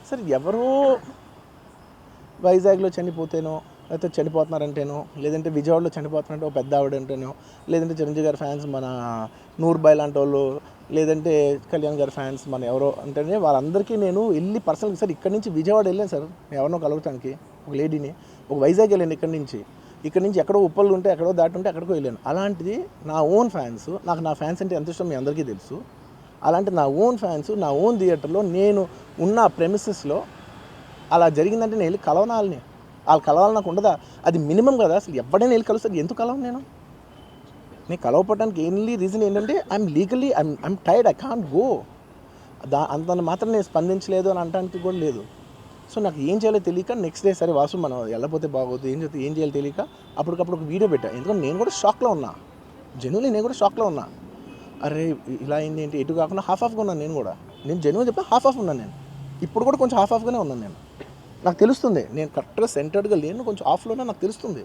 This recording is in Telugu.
సార్ ఎవరో వైజాగ్లో చనిపోతేనో, లేకపోతే చనిపోతున్నారంటేనో, లేదంటే విజయవాడలో చనిపోతున్నారంటే ఒక పెద్ద ఆవిడ అంటేనో, లేదంటే చిరంజీవి గారి ఫ్యాన్స్ మన నూర్బాయ్ లాంటి వాళ్ళు, లేదంటే కళ్యాణ్ గారి ఫ్యాన్స్ మన ఎవరో అంటేనే వాళ్ళందరికీ నేను వెళ్ళి పర్సనల్గా సార్ ఇక్కడి నుంచి విజయవాడ వెళ్ళాను సార్ ఎవరినో కలవటానికి, ఒక లేడీని, ఒక వైజాగ్ వెళ్ళాను ఇక్కడి నుంచి ఎక్కడో ఉప్పలు ఉంటే ఎక్కడో దాటి ఉంటే ఎక్కడికో వెళ్ళాను. అలాంటిది నా ఓన్ ఫ్యాన్స్, నాకు నా ఫ్యాన్స్ అంటే ఎంత ఇష్టం మీ అందరికీ తెలుసు. అలాంటి నా ఓన్ ఫ్యాన్స్ నా ఓన్ థియేటర్లో నేను ఉన్న ప్రెమిసెస్లో అలా జరిగిందంటే నేను వెళ్ళి కలవనాలని, వాళ్ళు కలవాలి నాకు ఉండదా? అది మినిమం కదా. అసలు ఎవడైనా వెళ్ళి కలుస్తారు, ఎందుకు కలవను నేను కలవపడడానికి ఓన్లీ రీజన్ ఏంటంటే I'm legally I'm tired, I can't go. అంత మాత్రం నేను స్పందించలేదు అని అనడానికి కూడా లేదు. సో నాకు ఏం చేయాలో తెలియక నెక్స్ట్ డే సరే వాసు మనం వెళ్ళకపోతే బాగోదు, ఏం చేయాలో తెలియక అప్పటికప్పుడు ఒక వీడియో పెట్టా. ఎందుకంటే నేను కూడా షాక్లో ఉన్నా, జెన్యున్లీ నేను కూడా షాక్లో ఉన్నా. అరే ఇలా అయింది ఏంటి, ఎటు కాకుండా హాఫ్గా ఉన్నాను నేను జెన్యున్గా చెప్పిన హాఫ్ ఉన్నాను నేను. ఇప్పుడు కూడా కొంచెం హాఫ్గానే ఉన్నాను నేను. నాకు తెలుస్తుంది నేను కరెక్ట్గా సెంటర్డ్గా లేను, కొంచెం ఆఫ్లోనే నాకు తెలుస్తుంది.